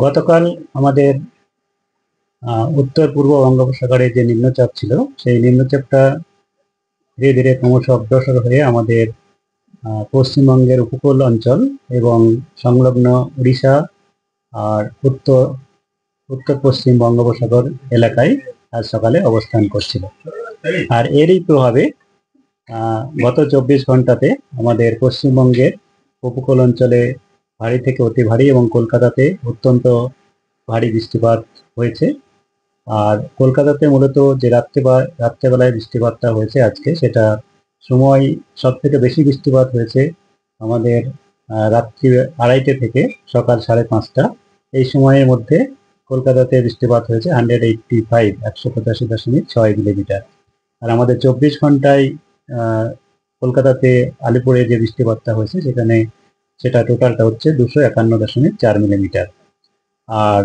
গতকাল আমাদের উত্তর পূর্ব বঙ্গোপসাগরে যে নিম্নচাপ ছিল, সেই নিম্নচাপটা ধীরে ধীরে ক্রমশ অগ্রসর হয়ে আমাদের পশ্চিমবঙ্গের উপকূল অঞ্চল এবং সংলগ্ন উড়িষ্যা আর উত্তর উত্তর পশ্চিম বঙ্গোপসাগর এলাকায় আজ সকালে অবস্থান করছিল। আর এরই প্রভাবে গত 24 ঘন্টাতে আমাদের পশ্চিমবঙ্গের উপকূল অঞ্চলে ভারী থেকে অতি ভারী এবং কলকাতাতে অত্যন্ত ভারী বৃষ্টিপাত হয়েছে। আর কলকাতাতে মূলত যে রাত্রেবেলায় বৃষ্টিপাতটা হয়েছে আজকে, সেটা সময় সব থেকে বেশি বৃষ্টিপাত হয়েছে আমাদের রাত্রি 2:30 থেকে সকাল 5:30, এই সময়ের মধ্যে কলকাতাতে বৃষ্টিপাত হয়েছে 185 মিলিমিটার। আর আমাদের 24 ঘন্টায় কলকাতাতে আলিপুরে যে বৃষ্টিপাতটা হয়েছে সেটা টোটালটা হচ্ছে 251.4 মিলিমিটার। আর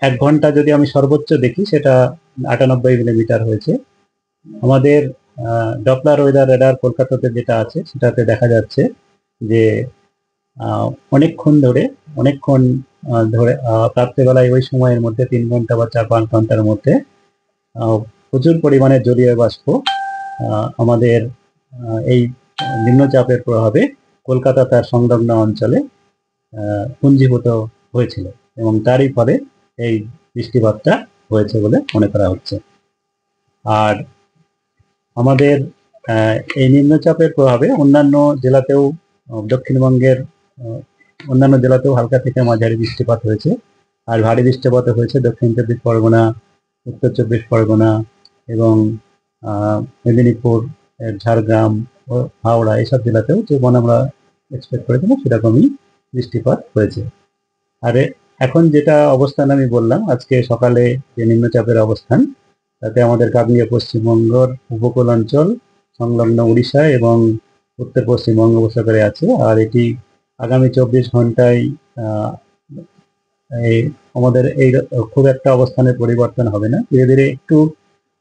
1 ঘন্টা যদি আমি সর্বোচ্চ দেখি, সেটা 98 মিলিমিটার হয়েছে। আমাদের ডপলার ওয়েদার রেডার কলকাতাতে যেটা আছে, সেটাতে দেখা যাচ্ছে যে অনেকক্ষণ ধরে রাত্রেবেলায় ওই সময়ের মধ্যে 3 ঘন্টা বা 4-5 ঘন্টার মধ্যে প্রচুর পরিমাণে জলীয় বাষ্প আমাদের এই নিম্নচাপের প্রভাবে কলকাতা তার সংলগ্ন অঞ্চলে পুঞ্জীভূত হয়েছিল এবং তারই ফলে এই বৃষ্টিপাতটা হয়েছে বলে মনে করা হচ্ছে। আর আমাদের এই নিম্নচাপের প্রভাবে অন্যান্য জেলাতেও, দক্ষিণবঙ্গের অন্যান্য জেলাতেও হালকা থেকে মাঝারি বৃষ্টিপাত হয়েছে। আর ভারী বৃষ্টিপাত হয়েছে দক্ষিণ 24 পরগনা, উত্তর 24 পরগনা এবং মেদিনীপুর, ঝাড়গ্রাম ও হাওড়া, এসব জেলাতেও যেমন আমরা এক্সপেক্ট করেছিলাম সেরকমই বৃষ্টিপাত হয়েছে। আর এখন যেটা অবস্থান আমি বললাম, আজকে সকালে যে নিম্নচাপের অবস্থান, তাতে আমাদের কাকনিয়া পশ্চিমবঙ্গের উপকূল অঞ্চল সংলগ্ন উড়িষ্যা এবং উত্তর পশ্চিম বঙ্গোপসাগরে আছে। আর এটি আগামী 24 ঘন্টায় আমাদের এই খুব একটা অবস্থানের পরিবর্তন হবে না, ধীরে ধীরে একটু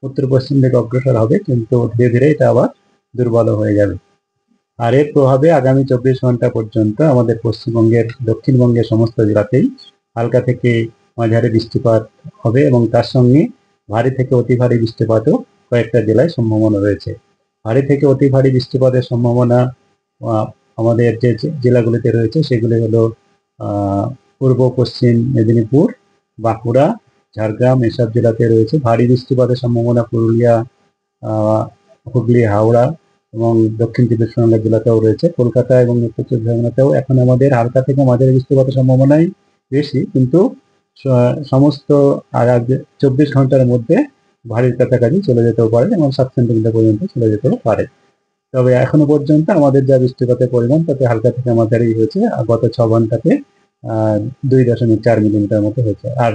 উত্তর পশ্চিম দিকে অগ্রসর হবে, কিন্তু ধীরে ধীরে এটা আবার দুর্বল হয়ে যাবে। আর এর প্রভাবে আগামী 24 ঘন্টা পর্যন্ত আমাদের পশ্চিমবঙ্গের দক্ষিণবঙ্গের সমস্ত জেলাতেই হালকা থেকে মাঝারি বৃষ্টিপাত হবে এবং তার সঙ্গে ভারী থেকে অতি ভারী বৃষ্টিপাতও কয়েকটা জেলায় সম্ভাবনা রয়েছে। ভারী থেকে অতি ভারী বৃষ্টিপাতের সম্ভাবনা আমাদের যে জেলাগুলিতে রয়েছে সেগুলি হলো পূর্ব পশ্চিম মেদিনীপুর, বাঁকুড়া, ঝাড়গ্রাম, এসব জেলাতে রয়েছে। ভারী বৃষ্টিপাতের সম্ভাবনা পুরুলিয়া, হুগলি, হাওড়া এবং দক্ষিণ 24 পরগনা জেলাতেও রয়েছে। কলকাতা এবং উত্তর 24 পরগনাতেও এখন আমাদের হালকা থেকে মাঝারি বৃষ্টিপাতের সম্ভাবনাই বেশি, কিন্তু সমস্ত 24 ঘন্টার মধ্যে ভারীর কাছাকাছি চলে যেতেও পারে এবং 7 সেন্টিমিটার পর্যন্ত চলে যেতেও পারে। তবে এখনো পর্যন্ত আমাদের যা বৃষ্টিপাতের পরিমাণ, তাতে হালকা থেকে মাঝারি হয়েছে। গত 6 ঘন্টাতে 2.4 মিলিমিটার মতো হয়েছে। আর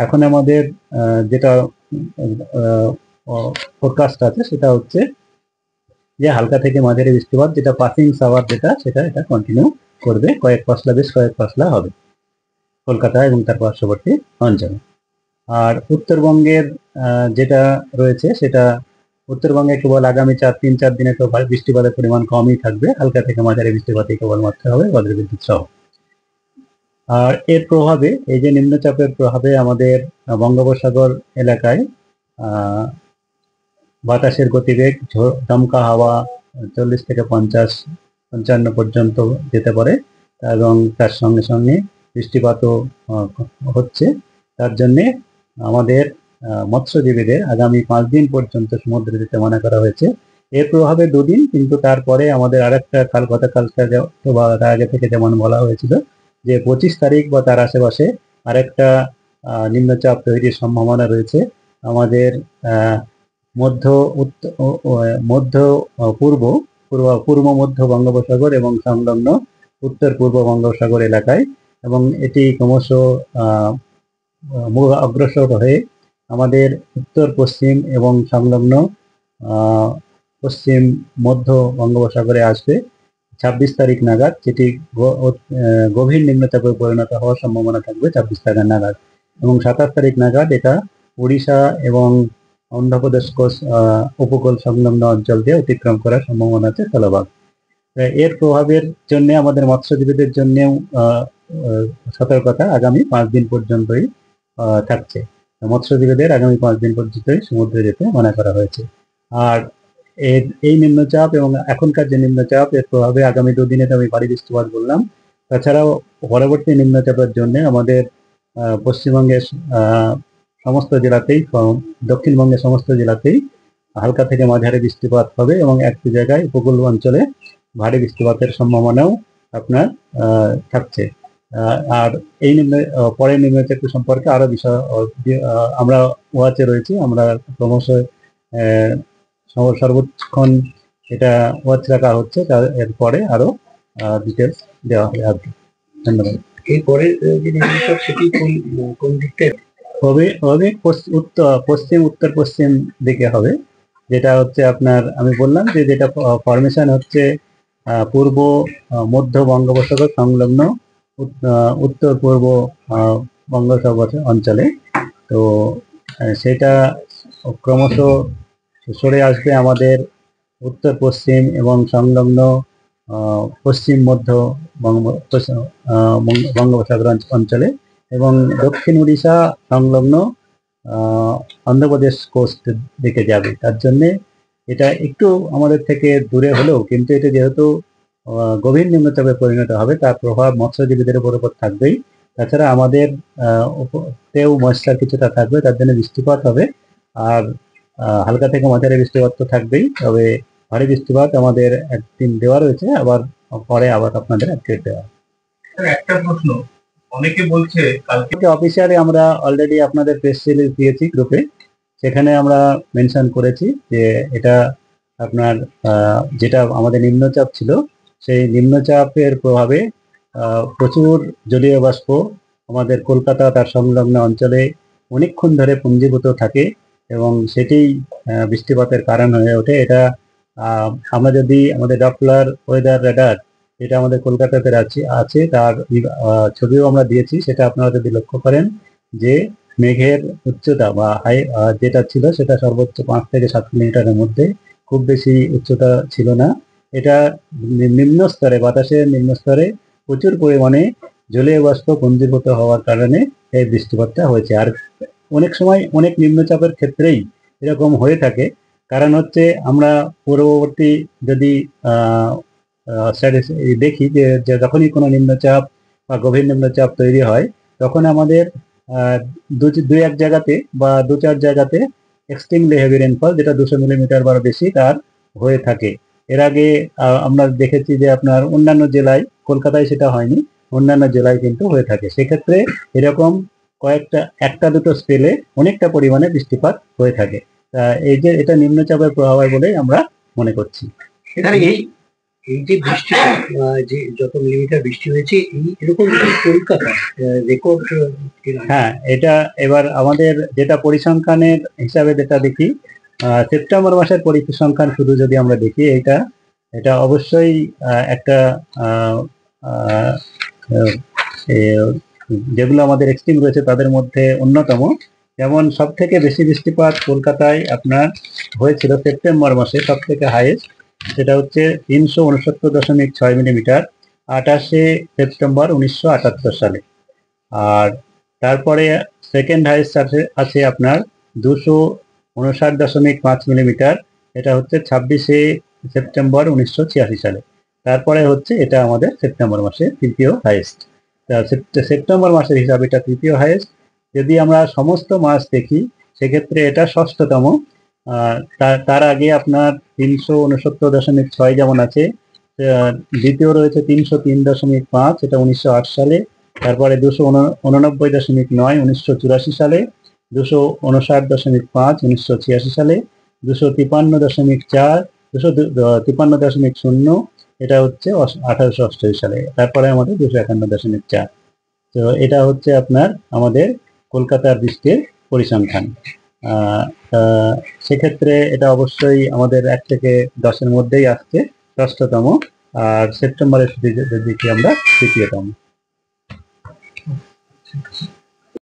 এখন আমাদের যেটা ফোরকাস্ট আছে, সেটা হচ্ছে যে হালকা থেকে মাঝারি বৃষ্টিপাত, যেটা পাসিং শাওয়ার, এটা কন্টিনিউ করবে, বেশ কয়েক পশলা হবে কলকাতা এবং তার পার্শ্ববর্তী অঞ্চলে। আর উত্তরবঙ্গের যেটা রয়েছে, সেটা উত্তরবঙ্গে কেবল আগামী 3-4 দিনে তো বৃষ্টিপাতের পরিমাণ কমই থাকবে, হালকা থেকে মাঝারি বৃষ্টিপাতই কেবলমাত্র হবে, বজ্রবিদ্যুৎ সহ। আর এর প্রভাবে, এই যে নিম্নচাপের প্রভাবে আমাদের বঙ্গোপসাগর এলাকায় বাতাসের গতিবেগ, দমকা হাওয়া 40 থেকে 50-55 পর্যন্ত যেতে পারে এবং তার সঙ্গে সঙ্গে বৃষ্টিপাতও হচ্ছে। তার জন্যে আমাদের মৎস্যজীবীদের আগামী 5 দিন পর্যন্ত সমুদ্রে যেতে মানা করা হয়েছে। এর প্রভাবে 2 দিন, কিন্তু তারপরে আমাদের আরেকটা গতকালকে বা তার আগে থেকে যেমন বলা হয়েছিল যে 25 তারিখ বা তার আশেপাশে আরেকটা নিম্নচাপ তৈরির সম্ভাবনা রয়েছে আমাদের পূর্ব মধ্য বঙ্গোপসাগর এবং সংলগ্ন উত্তর পূর্ব বঙ্গোপসাগর এলাকায়, এবং এটি ক্রমশ অগ্রসর হয়ে আমাদের উত্তর পশ্চিম এবং সংলগ্ন পশ্চিম মধ্য বঙ্গোপসাগরে আসবে 26 তারিখ নাগাদ, যেটি গভীর নিম্নচাপে পরিণত হওয়ার সম্ভাবনা থাকবে 26 তারিখ নাগাদ। এবং 27 তারিখ নাগাদ এটা উড়িষ্যা এবং অন্ধ্রপ্রদেশ উপকূল সংলগ্ন অঞ্চল দিয়ে অতিক্রম করার সম্ভাবনা আছে স্থলভাগ। এর প্রভাবের জন্য আমাদের মৎস্যজীবীদের জন্যেও সতর্কতা আগামী 5 দিন পর্যন্তই থাকছে। মৎস্যজীবীদের আগামী 5 দিন পর্যন্তই সমুদ্রে যেতে মানা করা হয়েছে। আর এই নিম্নচাপ এবং এখনকার যে নিম্নচাপ এর প্রভাবে আগামী 2 দিনে আমি ভারী বৃষ্টিপাত বললাম। তাছাড়াও পরবর্তী নিম্নচাপের জন্য আমাদের পশ্চিমবঙ্গের সমস্ত জেলাতেই, দক্ষিণবঙ্গের সমস্ত জেলাতেই হালকা থেকে মাঝারি বৃষ্টিপাত হবে এবং একটি জায়গায় উপকূল অঞ্চলে ভারী বৃষ্টিপাতের সম্ভাবনাও আপনার থাকছে। আর এই পরের নিম্নচাপটি সম্পর্কে আরো বিষয় আমরা ওয়াচে রয়েছি। আমরা ক্রমশ সর্বোচ্চক্ষণ এটা ওয়াচ রাখা হচ্ছে, এরপরে আরো ডিটেলস দেওয়া হবে আর কি। ধন্যবাদ। এরপরে যে নিম্নচাপ সেটি কোন দিকটা হবে? পশ্চিম উত্তর পশ্চিম দিকে হবে, যেটা হচ্ছে আপনার আমি বললাম যে যেটা ফরমেশন হচ্ছে পূর্ব মধ্য বঙ্গোপসাগর সংলগ্ন উত্তর পূর্ব বঙ্গোপসাগর অঞ্চলে। তো সেটা ক্রমশ সরে আসবে আমাদের উত্তর পশ্চিম এবং সংলগ্ন পশ্চিম মধ্য বঙ্গোপসাগর অঞ্চলে এবং দক্ষিণ উড়িষ্যা সংলগ্ন অন্ধ্রপ্রদেশ কোস্ট দিকে যাবে। তার জন্যে এটা একটু আমাদের থেকে দূরে হলেও কিন্তু এটা যেহেতু গভীর নিম্নচাপে পরিণত হবে, তার প্রভাব মৎস্যজীবীদের উপর থাকবেই। তাছাড়া আমাদের তেও ময়েশ্চার কিছুটা থাকবে, তার জন্য বৃষ্টিপাত হবে। আর হালকা থেকে মাঝারি বৃষ্টিপাত তো থাকবেই, তবে ভারী বৃষ্টিপাত আমাদের একদিন দেওয়া রয়েছে, আবার পরে আবার আপনাদের আপডেট দেওয়া। একটা প্রশ্ন, অনেকে বলছে কালকে অফিসিয়ালি আমরা অলরেডি আপনাদের প্রেস রিলিজ দিয়েছি গ্রুপে, সেখানে আমরা মেনশন করেছি যে এটা আপনার যেটা আমাদের নিম্নচাপ ছিল, সেই নিম্নচাপের প্রভাবে প্রচুর জলীয় বাষ্প আমাদের কলকাতা তার সংলগ্ন অঞ্চলে অনেকক্ষণ ধরে পুঞ্জীভূত থাকে এবং সেটি বৃষ্টিপাতের কারণ হয়ে ওঠে। এটা আমরা যদি আমাদের ডপলার ওয়েদার রেডার যেটা আমাদের কলকাতাতে আছে তার ছবিও আমরা দিয়েছি, সেটা আপনারা যদি লক্ষ্য করেন যে মেঘের উচ্চতা বা হাই যেটা ছিল সেটা সর্বোচ্চ 5 থেকে 7 কিলোমিটারের মধ্যে, খুব বেশি উচ্চতা ছিল না। এটা নিম্ন স্তরে, বাতাসের নিম্ন স্তরে প্রচুর পরিমাণে জলীয় বাষ্প পুঞ্জীভূত হওয়ার কারণে এই বৃষ্টিপাতটা হয়েছে। আর অনেক সময় অনেক নিম্নচাপের ক্ষেত্রেই এরকম হয়ে থাকে। কারণ হচ্ছে আমরা পূর্ববর্তী যদি দেখি যে যখনই কোনো নিম্নচাপ বা গভীর নিম্নচাপ তৈরি হয়, তখন আমাদের দুই এক জায়গাতে বা 2-4 জায়গাতে এক্সট্রিমলি হেভি রেনফল, যেটা 200 মিলিমিটার বা বেশি তার হয়ে থাকে। এর আগে আমরা দেখেছি যে আপনার অন্যান্য জেলায়, কলকাতায় সেটা হয়নি, অন্যান্য জেলায় কিন্তু হয়ে থাকে। সেক্ষেত্রে এরকম একটা দুটো স্পেলে অনেকটা পরিমাণে বৃষ্টিপাত হয়ে থাকে। এই যে এটা নিম্নচাপের প্রভাব বলেই আমরা মনে করছি। এই যে বৃষ্টিপাত, যে যত মিলিমিটার বৃষ্টি হয়েছে, এরকম কলকাতা রেকর্ড। হ্যাঁ, এটা এবার আমাদের যেটা পরিসংখ্যানের হিসাবে যেটা দেখি, সেপ্টেম্বর মাসের পরিসংখ্যান শুধু যদি আমরা দেখি, এটা অবশ্যই একটা যেগুলো আমাদের এক্সট্রিম রয়েছে তাদের মধ্যে অন্যতম। যেমন সব থেকে বেশি বৃষ্টিপাত কলকাতায় আপনার হয়েছিল সেপ্টেম্বর মাসে, সব থেকে হাইয়েস্ট, সেটা হচ্ছে 369.6 মিলিমিটার, 28শে সেপ্টেম্বর 1978 সালে। আর তারপরে সেকেন্ড হাইয়েস্ট আছে আপনার 259.5 মিলিমিটার, এটা হচ্ছে 26শে সেপ্টেম্বর 1986 সালে। তারপরে হচ্ছে এটা আমাদের সেপ্টেম্বর মাসে তৃতীয় হাইয়েস্ট। সেপ্টেম্বর মাসের হিসাবে এটা তৃতীয় হাইয়েস্ট। যদি আমরা সমস্ত মাস দেখি সেক্ষেত্রে এটা ষষ্ঠতম। তার আগে আপনার 369.6 যেমন আছে, দ্বিতীয় রয়েছে 303.5, এটা 1908 সালে। তারপরে 289.9 1984 সালে, 259.5 1986 সালে, 253.4 253.0 এটা হচ্ছে 1888 সালে। তারপরে আমাদের 251.4। তো এটা হচ্ছে আপনার আমাদের কলকাতার বৃষ্টির পরিসংখ্যান। সেক্ষেত্রে এটা অবশ্যই আমাদের 1 থেকে 10-এর মধ্যেই আসছে, ষষ্ঠতম। আর সেপ্টেম্বরের দিকে আমরা তৃতীয়তম।